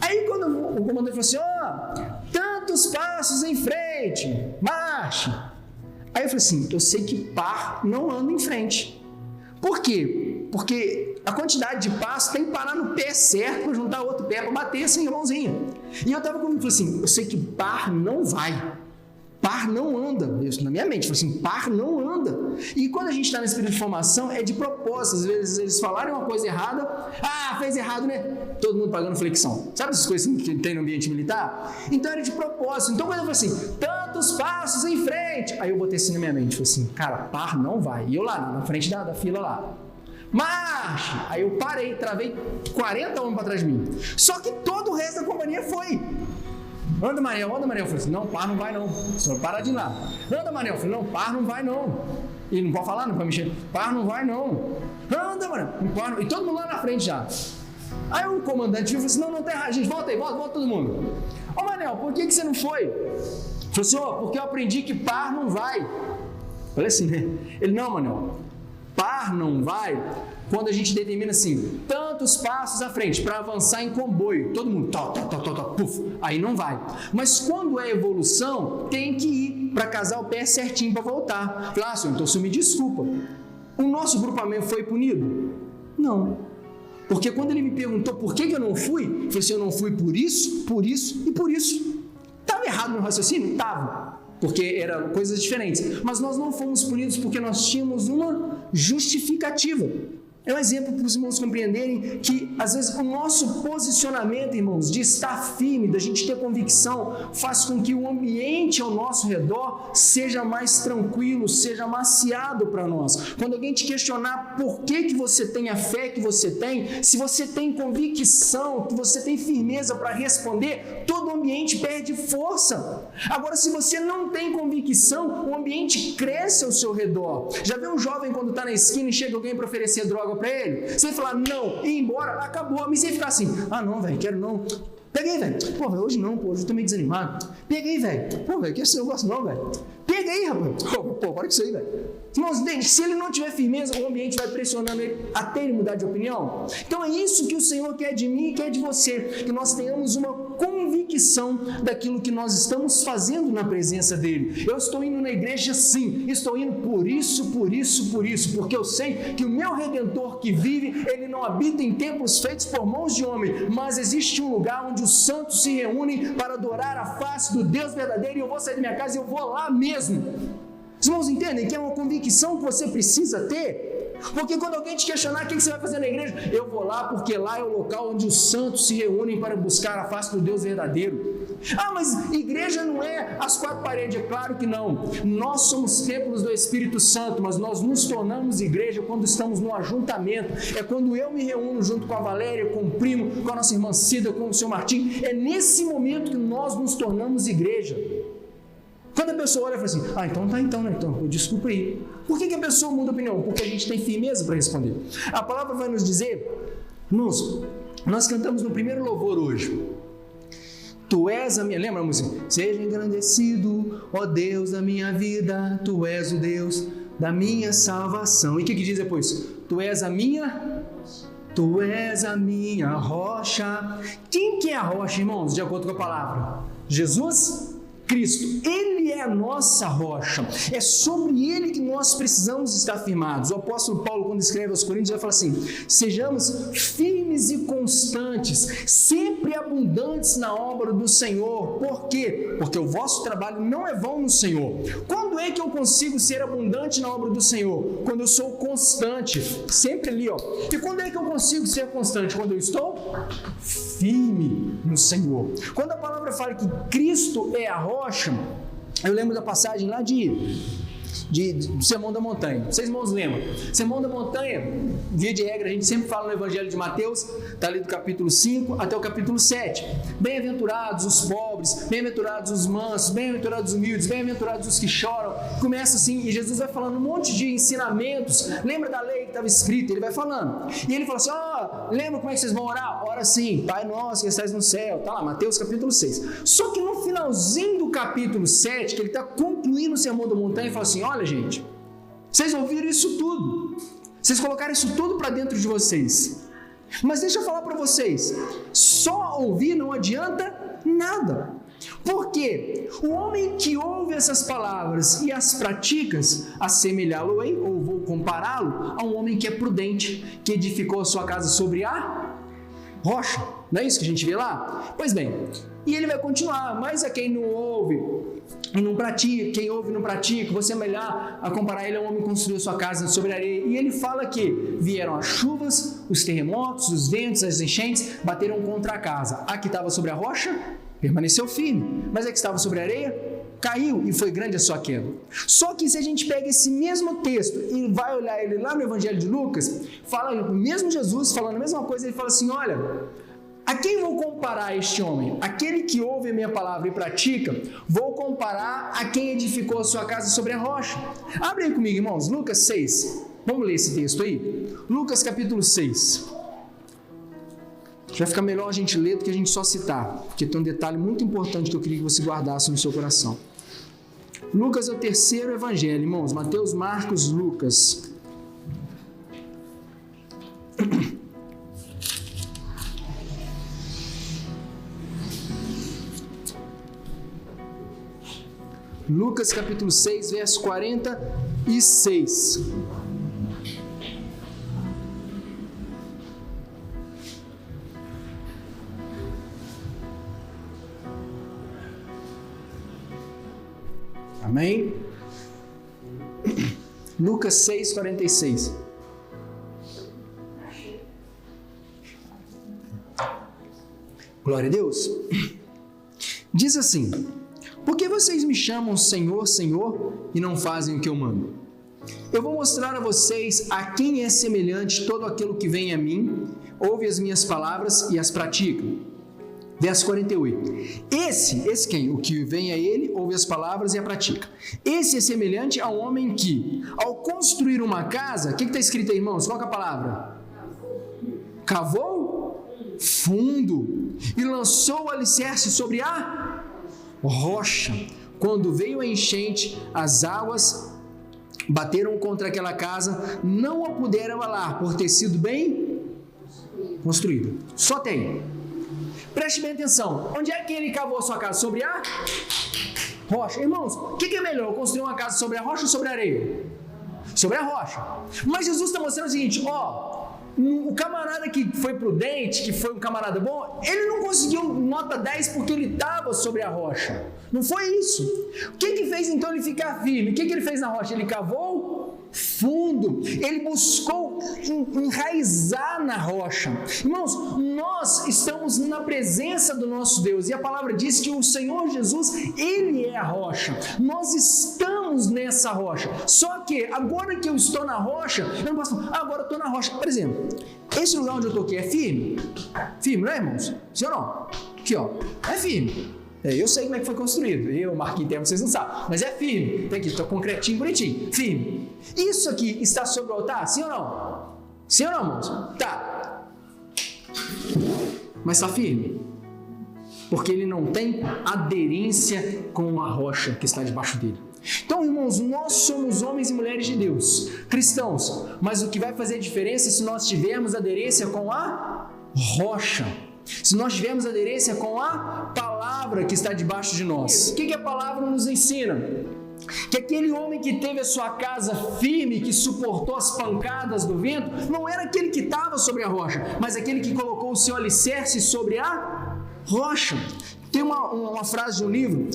Aí, quando o comandante falou assim, ó, tantos passos em frente, marche. Aí eu falei assim, eu sei que par não anda em frente. Por quê? Porque a quantidade de passos tem que parar no pé certo para juntar outro pé para bater assim, irmãozinho. E eu estava comigo e falei assim, eu sei que par não vai. Par não anda, isso na minha mente, eu falei assim, par não anda. E quando a gente está nesse período de formação, é de propósito, às vezes eles falarem uma coisa errada, fez errado, né? Todo mundo pagando flexão. Sabe essas coisas que tem no ambiente militar? Então era de propósito. Então quando eu falei assim, tantos passos em frente, aí eu botei assim na minha mente, falei assim, cara, par não vai. E eu lá, na frente da fila lá. Marche! Aí eu parei, travei 40 homens para trás de mim. Só que todo o resto da companhia foi. Anda, Manel. Eu falei assim, não, par não vai não. O senhor para de ir lá. Anda, Manel. Eu falei, não, par não vai não. E não pode falar, não pode mexer. Par não vai não. Anda, Manel. Par. E todo mundo lá na frente já. Aí o comandante viu e falou assim, não tá errado, gente, volta aí, volta todo mundo. Ô, Manel, por que você não foi? Falei, senhor, porque eu aprendi que par não vai. Falei assim, né? Ele, não, Manel, par não vai quando a gente determina assim, tantos passos à frente para avançar em comboio, todo mundo, puf, aí não vai. Mas quando é evolução, tem que ir para casar o pé certinho para voltar. Falei, senhor, então o senhor me desculpa. O nosso grupamento foi punido? Não. Porque quando ele me perguntou por que eu não fui, eu falei assim, eu não fui por isso e por isso. Estava errado no raciocínio? Estava. Porque eram coisas diferentes. Mas nós não fomos punidos porque nós tínhamos uma justificativa. É um exemplo para os irmãos compreenderem que, às vezes, o nosso posicionamento, irmãos, de estar firme, da gente ter convicção, faz com que o ambiente ao nosso redor seja mais tranquilo, seja maciado para nós. Quando alguém te questionar por que você tem a fé que você tem, se você tem convicção, que você tem firmeza para responder, todo o ambiente perde força. Agora, se você não tem convicção, o ambiente cresce ao seu redor. Já viu um jovem quando está na esquina e chega alguém para oferecer droga para ele? Você vai falar não, ir embora, acabou. Mas você vai ficar assim, não, velho, quero não. Peguei, velho. Pô, velho, hoje não, pô, hoje eu tô meio desanimado. Peguei, velho. Pô, velho, que esse negócio não, velho. Peguei, rapaz. Pô, para com isso aí, velho. Irmãos, se ele não tiver firmeza, o ambiente vai pressionando ele até ele mudar de opinião. Então é isso que o Senhor quer de mim e quer de você, que nós tenhamos uma convicção daquilo que nós estamos fazendo na presença dele. Eu estou indo na igreja sim, estou indo por isso, porque eu sei que o meu Redentor que vive, ele não habita em templos feitos por mãos de homem, mas existe um lugar onde os santos se reúnem para adorar a face do Deus verdadeiro, e eu vou sair da minha casa e eu vou lá mesmo. Os irmãos entendem que é uma convicção que você precisa ter? Porque quando alguém te questionar o que você vai fazer na igreja, eu vou lá porque lá é o local onde os santos se reúnem para buscar a face do Deus verdadeiro. Mas igreja não é as quatro paredes, é claro que não. Nós somos templos do Espírito Santo, mas nós nos tornamos igreja quando estamos no ajuntamento. É quando eu me reúno junto com a Valéria, com o primo, com a nossa irmã Cida, com o seu Martim. É nesse momento que nós nos tornamos igreja. Quando a pessoa olha e fala assim, então, desculpa aí. Por que a pessoa muda a opinião? Porque a gente tem firmeza para responder. A palavra vai nos dizer, irmãos, nós cantamos no primeiro louvor hoje, Tu és a minha, lembra a música? Seja engrandecido, ó Deus da minha vida, Tu és o Deus da minha salvação. E o que diz depois? Tu és a minha rocha. Quem que é a rocha, irmãos, de acordo com a palavra? Jesus Cristo. Ele é a nossa rocha. É sobre Ele que nós precisamos estar firmados. O apóstolo Paulo, quando escreve aos Coríntios, vai falar assim, sejamos firmes e constantes, sempre abundantes na obra do Senhor. Por quê? Porque o vosso trabalho não é vão no Senhor. Quando é que eu consigo ser abundante na obra do Senhor? Quando eu sou constante, sempre ali, ó. E quando é que eu consigo ser constante? Quando eu estou firme no Senhor. Quando a palavra fala que Cristo é a rocha, eu lembro da passagem lá do Sermão da Montanha. Vocês, irmãos, lembram? Sermão da Montanha, via de regra, a gente sempre fala no Evangelho de Mateus, está ali do capítulo 5 até o capítulo 7. Bem-aventurados os pobres, bem-aventurados os mansos, bem-aventurados os humildes, bem-aventurados os que choram. Começa assim, e Jesus vai falando um monte de ensinamentos. Lembra da lei que estava escrita? Ele vai falando. E ele fala assim, lembra como é que vocês vão orar? Ora assim, Pai nosso que estás no céu. Está lá, Mateus capítulo 6. Só que no finalzinho do capítulo 7, que ele está concluindo o Sermão da Montanha, ele fala assim, olha gente, vocês ouviram isso tudo, vocês colocaram isso tudo para dentro de vocês, mas deixa eu falar para vocês, só ouvir não adianta nada. Por quê? O homem que ouve essas palavras e as pratica, assemelhá-lo-ei, ou vou compará-lo, a um homem que é prudente, que edificou a sua casa sobre a rocha. Não é isso que a gente vê lá? Pois bem, e ele vai continuar, mas a quem não ouve e não pratica, quem ouve e não pratica, você é melhor a comparar ele a um homem que construiu sua casa sobre a areia. E ele fala que vieram as chuvas, os terremotos, os ventos, as enchentes, bateram contra a casa. A que estava sobre a rocha permaneceu firme, mas a que estava sobre a areia caiu e foi grande a sua queda. Só que se a gente pega esse mesmo texto e vai olhar ele lá no Evangelho de Lucas, fala o mesmo Jesus falando a mesma coisa, ele fala assim, olha, a quem vou comparar este homem? Aquele que ouve a minha palavra e pratica, vou comparar a quem edificou a sua casa sobre a rocha. Abre aí comigo, irmãos, Lucas 6. Vamos ler esse texto aí? Lucas capítulo 6. Já fica melhor a gente ler do que a gente só citar, porque tem um detalhe muito importante que eu queria que você guardasse no seu coração. Lucas é o terceiro evangelho, irmãos. Mateus, Marcos, Lucas. Lucas capítulo 6, verso 46. Amém? Lucas 6, 46. Glória a Deus. Diz assim: por que vocês me chamam Senhor, Senhor, e não fazem o que eu mando? Eu vou mostrar a vocês a quem é semelhante todo aquele que vem a mim, ouve as minhas palavras e as pratica. Verso 48. Esse quem? O que vem a ele, ouve as palavras e a pratica. Esse é semelhante a um homem que, ao construir uma casa, o que está escrito aí, irmãos? Qual é a palavra? Cavou fundo e lançou o alicerce sobre a rocha. Quando veio a enchente, as águas bateram contra aquela casa, não a puderam abalar, por ter sido bem construída. Só tem. Preste bem atenção. Onde é que ele cavou a sua casa? Sobre a rocha. Irmãos, o que é melhor? Construir uma casa sobre a rocha ou sobre a areia? Sobre a rocha. Mas Jesus está mostrando o seguinte, o camarada que foi prudente, que foi um camarada bom, ele não conseguiu nota 10 porque ele estava sobre a rocha. Não foi isso. O que fez então ele ficar firme? O que ele fez na rocha? Ele cavou fundo. Ele buscou enraizar na rocha. Irmãos, nós estamos na presença do nosso Deus e a palavra diz que o Senhor Jesus, Ele é a rocha. Nós estamos nessa rocha. Só que agora que eu estou na rocha, eu não posso falar, agora eu estou na rocha. Por exemplo, esse lugar onde eu estou aqui é firme? Firme, não é, irmãos? Sim ou não? Aqui, é firme. Eu sei como é que foi construído. Eu, Marquinhos, Termo, vocês não sabem. Mas é firme. Tem aqui, está concretinho, bonitinho. Firme. Isso aqui está sobre o altar? Sim ou não? Sim ou não, irmãos? Tá. Mas está firme. Porque ele não tem aderência com a rocha que está debaixo dele. Então, irmãos, nós somos homens e mulheres de Deus, cristãos. Mas o que vai fazer diferença é se nós tivermos aderência com a rocha. Se nós tivermos aderência com a palavra que está debaixo de nós. O que a palavra nos ensina? Que aquele homem que teve a sua casa firme, que suportou as pancadas do vento, não era aquele que estava sobre a rocha, mas aquele que colocou o seu alicerce sobre a rocha. Tem uma frase de um livro,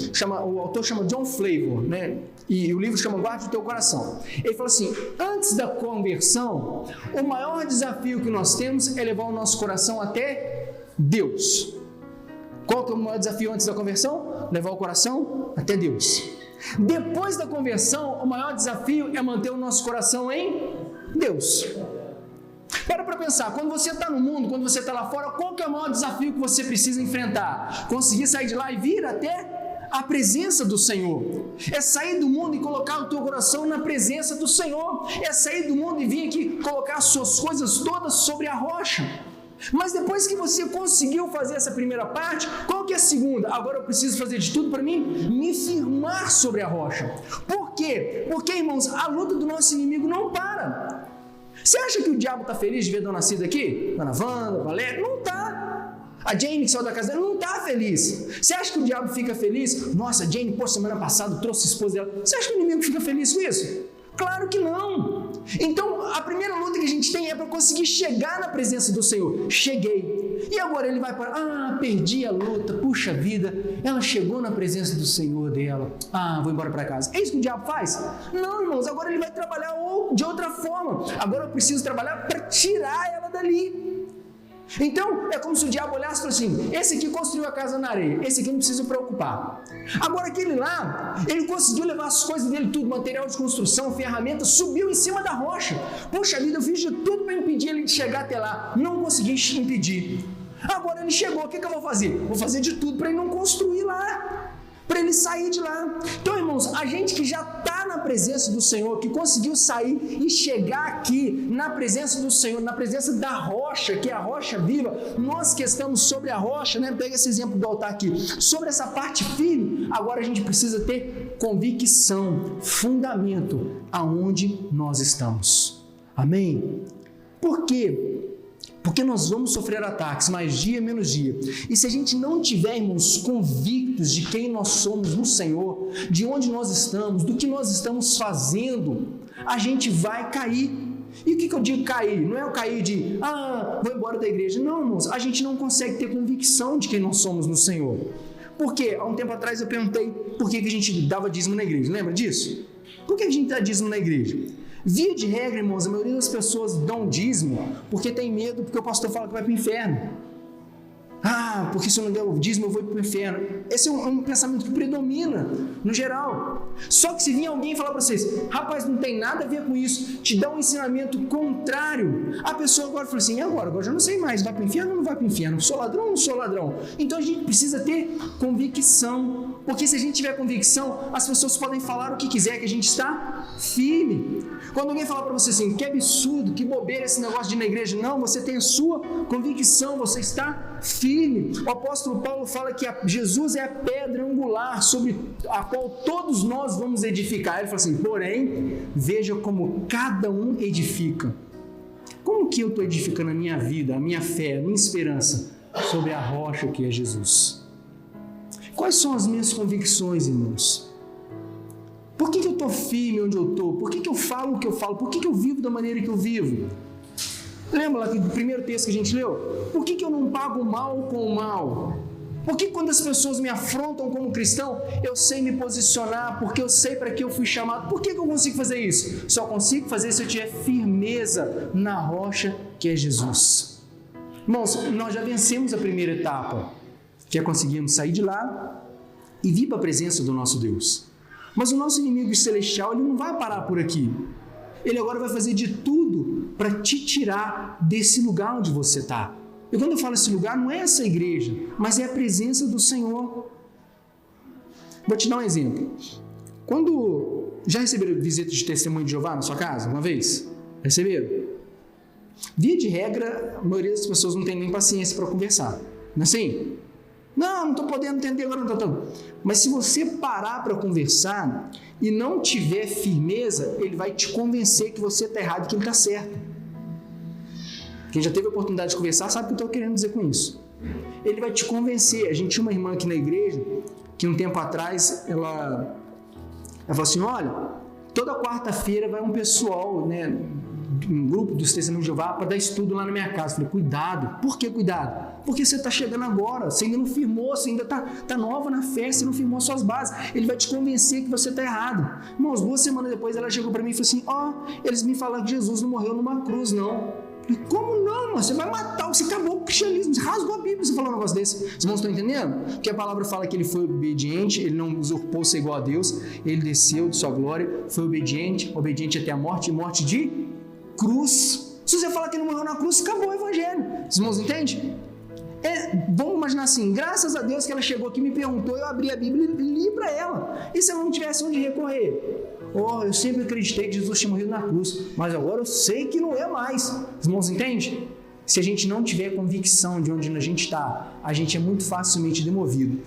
o autor chama John Flavor, né? E o livro chama Guarde o Teu Coração. Ele fala assim: antes da conversão, o maior desafio que nós temos é levar o nosso coração até Deus. Qual que é o maior desafio antes da conversão? Levar o coração até Deus. Depois da conversão, o maior desafio é manter o nosso coração em Deus. Para pensar, quando você está no mundo, quando você está lá fora, qual que é o maior desafio que você precisa enfrentar? Conseguir sair de lá e vir até a presença do Senhor. É sair do mundo e colocar o teu coração na presença do Senhor. É sair do mundo e vir aqui colocar as suas coisas todas sobre a rocha. Mas depois que você conseguiu fazer essa primeira parte, qual que é a segunda? Agora eu preciso fazer de tudo para mim me firmar sobre a rocha. Por quê? Porque, irmãos, a luta do nosso inimigo não para. Você acha que o diabo está feliz de ver Dona Cida aqui? Dona Wanda, Valéria? Não está. A Jane que saiu da casa dela não está feliz. Você acha que o diabo fica feliz? Nossa, a Jane, semana passada trouxe a esposa dela. Você acha que o inimigo fica feliz com isso? Claro que não. Então, a primeira luta que a gente tem é para conseguir chegar na presença do Senhor. Cheguei. E agora ele vai para, perdi a luta, puxa vida, ela chegou na presença do Senhor dela. Vou embora para casa. É isso que o diabo faz? Não, irmãos, agora ele vai trabalhar de outra forma. Agora eu preciso trabalhar para tirar ela dali. Então, é como se o diabo olhasse e falasse assim: esse aqui construiu a casa na areia, esse aqui não precisa se preocupar. Agora aquele lá, ele conseguiu levar as coisas dele tudo, material de construção, ferramenta, subiu em cima da rocha. Puxa vida, eu fiz de tudo para impedir ele de chegar até lá, não consegui impedir. Agora ele chegou, o que eu vou fazer? Vou fazer de tudo para ele não construir lá, para ele sair de lá. Então, irmãos, a gente que já está na presença do Senhor, que conseguiu sair e chegar aqui na presença do Senhor, na presença da rocha, que é a rocha viva, nós que estamos sobre a rocha, né? Pega esse exemplo do altar aqui, sobre essa parte firme, agora a gente precisa ter convicção, fundamento aonde nós estamos. Amém? Por quê? Porque nós vamos sofrer ataques, mais dia menos dia. E se a gente não tivermos convictos de quem nós somos no Senhor, de onde nós estamos, do que nós estamos fazendo, a gente vai cair. E o que eu digo cair? Não é o cair de, vou embora da igreja. Não, irmãos, a gente não consegue ter convicção de quem nós somos no Senhor. Por quê? Há um tempo atrás eu perguntei por que a gente dava dízimo na igreja. Lembra disso? Por que a gente dá dízimo na igreja? Via de regra, irmãos, a maioria das pessoas dão dízimo porque tem medo, porque o pastor fala que vai para o inferno. Porque se eu não der o dízimo eu vou para o inferno. Esse é um pensamento que predomina no geral. Só que se vir alguém falar para vocês: rapaz, não tem nada a ver com isso, te dá um ensinamento contrário, a pessoa agora fala assim: agora eu já não sei mais, vai para o inferno ou não vai para o inferno? Sou ladrão ou não sou ladrão? Então a gente precisa ter convicção, porque se a gente tiver convicção, as pessoas podem falar o que quiser, que a gente está firme. Quando alguém falar para você assim: que absurdo, que bobeira esse negócio de ir na igreja, não, você tem a sua convicção, você está firme. O apóstolo Paulo fala que Jesus é a pedra angular sobre a qual todos nós vamos edificar. Ele fala assim: porém, veja como cada um edifica. Como que eu estou edificando a minha vida, a minha fé, a minha esperança sobre a rocha que é Jesus? Quais são as minhas convicções, irmãos? Por que eu estou firme onde eu estou? Por que eu falo o que eu falo? Por que eu vivo da maneira que eu vivo? Lembra lá do primeiro texto que a gente leu? Por que eu não pago mal com o mal? Por que quando as pessoas me afrontam como cristão, eu sei me posicionar, porque eu sei para que eu fui chamado? Por que eu consigo fazer isso? Só consigo fazer se eu tiver firmeza na rocha que é Jesus. Irmãos, nós já vencemos a primeira etapa, que é conseguirmos sair de lá e vir para a presença do nosso Deus. Mas o nosso inimigo celestial, ele não vai parar por aqui. Ele agora vai fazer de tudo para te tirar desse lugar onde você está. E quando eu falo esse lugar, não é essa igreja, mas é a presença do Senhor. Vou te dar um exemplo. Já receberam visita de testemunho de Jeová na sua casa, uma vez? Receberam? Via de regra, a maioria das pessoas não tem nem paciência para conversar. Não é assim? Não estou podendo entender agora, não estou. Mas se você parar para conversar e não tiver firmeza, ele vai te convencer que você está errado e que ele está certo. Quem já teve a oportunidade de conversar sabe o que eu estou querendo dizer com isso. Ele vai te convencer. A gente tinha uma irmã aqui na igreja que um tempo atrás ela falou assim, olha, toda quarta-feira vai um pessoal, né, um grupo dos Testemunhos de Jeová para dar estudo lá na minha casa. Eu falei, cuidado. Por que cuidado? Porque você está chegando agora, você ainda não firmou, você ainda está nova na fé, você não firmou suas bases. Ele vai te convencer que você está errado. Irmãos, 2 semanas depois ela chegou para mim e falou assim, eles me falaram que Jesus não morreu numa cruz, não. Como não, irmão? Você vai matar, você acabou com o cristianismo, você rasgou a Bíblia, você falou um negócio desse. Os irmãos estão entendendo? Porque a palavra fala que ele foi obediente, ele não usurpou ser igual a Deus, ele desceu de sua glória, foi obediente até a morte, e morte de cruz. Se você falar que ele não morreu na cruz, acabou o evangelho. Os irmãos entendem? Vamos imaginar assim, graças a Deus que ela chegou aqui e me perguntou, eu abri a Bíblia e li para ela. E se ela não tivesse onde recorrer? Eu sempre acreditei que Jesus tinha morrido na cruz, mas agora eu sei que não é mais. Os irmãos entendem? Se a gente não tiver convicção de onde a gente está, a gente é muito facilmente demovido.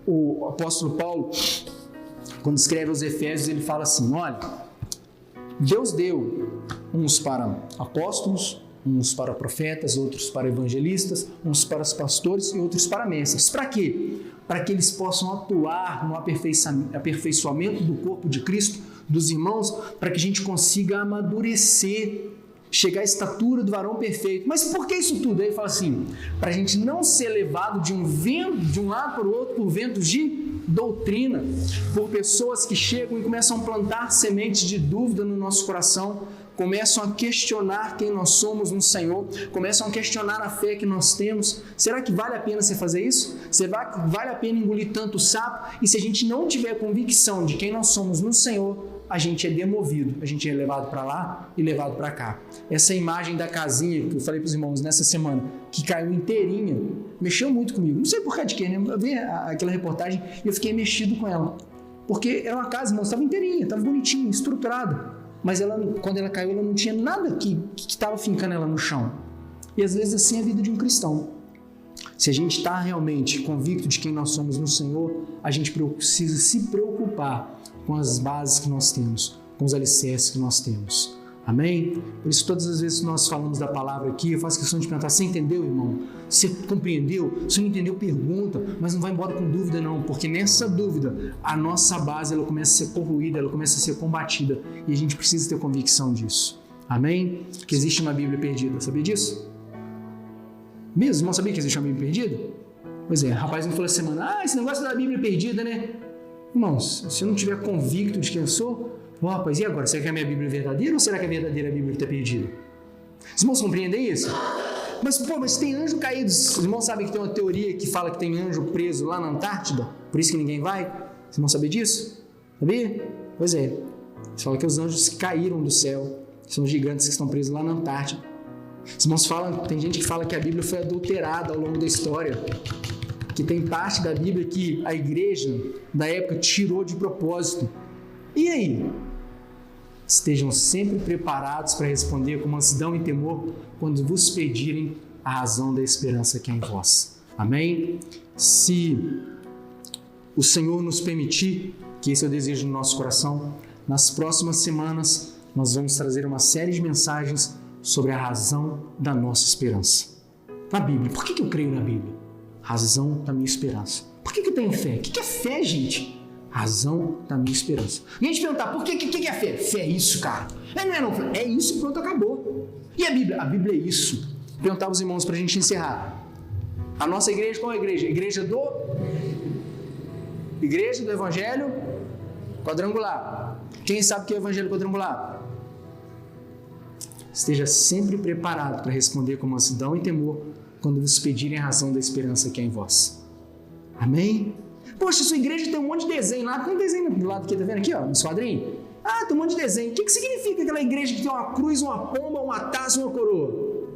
O apóstolo Paulo, quando escreve aos Efésios, ele fala assim, olha, Deus deu uns para apóstolos, uns para profetas, outros para evangelistas, uns para os pastores e outros para mestres. Para quê? Para que eles possam atuar no aperfeiçoamento do corpo de Cristo, dos irmãos, para que a gente consiga amadurecer, chegar à estatura do varão perfeito. Mas por que isso tudo? Aí ele fala assim, para a gente não ser levado de um lado para o outro por ventos de doutrina, por pessoas que chegam e começam a plantar sementes de dúvida no nosso coração, começam a questionar quem nós somos no Senhor, começam a questionar a fé que nós temos. Será que vale a pena você fazer isso? Vale a pena engolir tanto sapo? E se a gente não tiver convicção de quem nós somos no Senhor, a gente é demovido, a gente é levado para lá e levado para cá. Essa imagem da casinha que eu falei para os irmãos nessa semana, que caiu inteirinha, mexeu muito comigo. Não sei por causa de quê, né? Eu vi aquela reportagem e eu fiquei mexido com ela. Porque era uma casa, irmãos, estava inteirinha, estava bonitinha, estruturada. Mas quando ela caiu, ela não tinha nada que estava fincando ela no chão. E às vezes assim é a vida de um cristão. Se a gente está realmente convicto de quem nós somos no Senhor, a gente precisa se preocupar com as bases que nós temos, com os alicerces que nós temos. Amém? Por isso, todas as vezes que nós falamos da palavra aqui, eu faço questão de perguntar, você entendeu, irmão? Você compreendeu? Se não entendeu, pergunta, mas não vai embora com dúvida não, porque nessa dúvida, a nossa base ela começa a ser corroída, ela começa a ser combatida, e a gente precisa ter convicção disso. Amém? Que existe uma Bíblia perdida, sabia disso? Mesmo? Não sabia que existe uma Bíblia perdida? Pois é, rapaz me falou essa semana, esse negócio da Bíblia perdida, né? Irmãos, se eu não estiver convicto de quem eu sou, rapaz, e agora? Será que a minha Bíblia é verdadeira ou será que a verdadeira Bíblia está perdida? Os irmãos compreendem isso? Mas tem anjo caído. Os irmãos sabem que tem uma teoria que fala que tem anjo preso lá na Antártida, por isso que ninguém vai? Os irmãos sabem disso? Sabia? Pois é. Eles falam que os anjos caíram do céu, são gigantes que estão presos lá na Antártida. Os irmãos falam, tem gente que fala que a Bíblia foi adulterada ao longo da história, que tem parte da Bíblia que a igreja da época tirou de propósito. E aí? Estejam sempre preparados para responder com mansidão e temor quando vos pedirem a razão da esperança que é em vós. Amém? Se o Senhor nos permitir, que esse é o desejo do nosso coração, nas próximas semanas nós vamos trazer uma série de mensagens sobre a razão da nossa esperança. Na Bíblia. Por que eu creio na Bíblia? Razão da minha esperança. Por que eu tenho fé? O que é fé, gente? Razão da minha esperança. E a gente perguntar, por que é fé? Fé é isso, cara. Não. É isso e pronto, acabou. E a Bíblia? A Bíblia é isso. Perguntar aos irmãos para a gente encerrar. A nossa igreja, qual é a igreja? Igreja do Evangelho Quadrangular. Quem sabe o que é o Evangelho Quadrangular? Esteja sempre preparado para responder com mansidão e temor quando vos pedirem a razão da esperança que é em vós. Amém? Poxa, sua igreja tem um monte de desenho lá. Tem um desenho do lado aqui, tá vendo aqui, ó, nos quadrinhos? Tem um monte de desenho. O que significa aquela igreja que tem uma cruz, uma pomba, uma taça e uma coroa?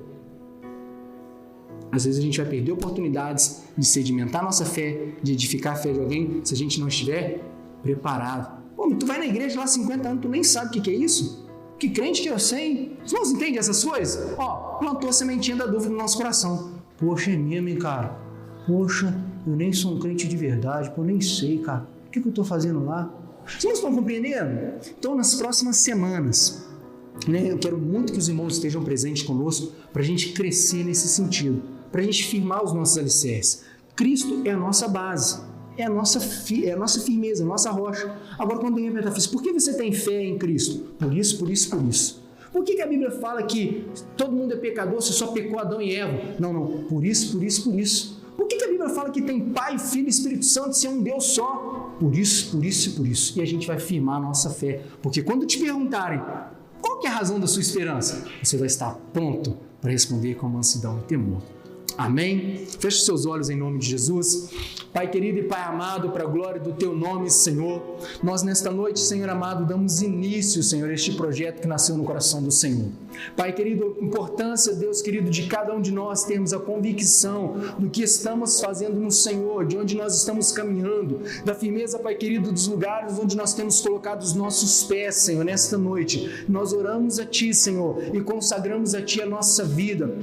Às vezes a gente vai perder oportunidades de sedimentar nossa fé, de edificar a fé de alguém, se a gente não estiver preparado. Pô, tu vai na igreja lá há 50 anos, tu nem sabe o que é isso? Que crente que eu sei? Os irmãos entendem essas coisas? Ó, plantou a sementinha da dúvida no nosso coração. Poxa, é mesmo, hein, cara? Poxa, eu nem sou um crente de verdade, pô, eu nem sei, cara. O que eu tô fazendo lá? Os irmãos estão compreendendo? Então, nas próximas semanas, né, eu quero muito que os irmãos estejam presentes conosco para a gente crescer nesse sentido, para a gente firmar os nossos alicerces. Cristo é a nossa base, é a nossa firmeza, a nossa rocha. Agora, quando alguém pergunta, por que você tem fé em Cristo? Por isso, por isso, por isso. Por que a Bíblia fala que todo mundo é pecador, se só pecou Adão e Eva? Não, por isso, por isso, por isso. Por que a Bíblia fala que tem Pai, Filho e Espírito Santo, se é um Deus só? Por isso, por isso e por isso. E a gente vai firmar a nossa fé. Porque quando te perguntarem qual que é a razão da sua esperança, você vai estar pronto para responder com mansidão e temor. Amém? Feche os seus olhos em nome de Jesus. Pai querido e Pai amado, para a glória do Teu nome, Senhor, nós nesta noite, Senhor amado, damos início, Senhor, a este projeto que nasceu no coração do Senhor. Pai querido, a importância, Deus querido, de cada um de nós termos a convicção do que estamos fazendo no Senhor, de onde nós estamos caminhando, da firmeza, Pai querido, dos lugares onde nós temos colocado os nossos pés, Senhor, nesta noite. Nós oramos a Ti, Senhor, e consagramos a Ti a nossa vida,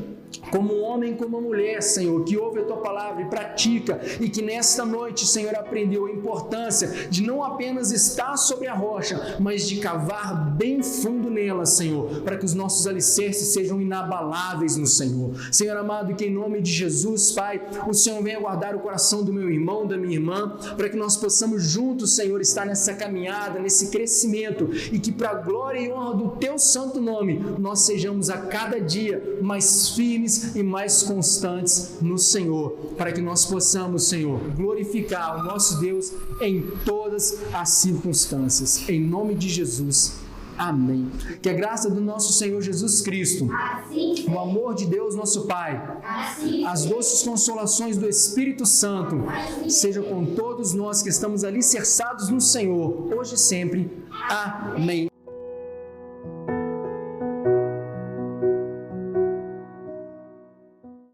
como um homem, como uma mulher, Senhor, que ouve a Tua palavra e pratica, e que nesta noite, Senhor, aprendeu a importância de não apenas estar sobre a rocha, mas de cavar bem fundo nela, Senhor, para que os nossos alicerces sejam inabaláveis no Senhor. Senhor amado, que em nome de Jesus, Pai, o Senhor venha guardar o coração do meu irmão, da minha irmã, para que nós possamos juntos, Senhor, estar nessa caminhada, nesse crescimento, e que para a glória e honra do Teu santo nome, nós sejamos a cada dia mais firmes e mais constantes no Senhor, para que nós possamos, Senhor, glorificar o nosso Deus em todas as circunstâncias. Em nome de Jesus. Amém. Que a graça do nosso Senhor Jesus Cristo, o amor de Deus nosso Pai, as doces consolações do Espírito Santo, seja com todos nós que estamos alicerçados no Senhor, hoje e sempre. Amém.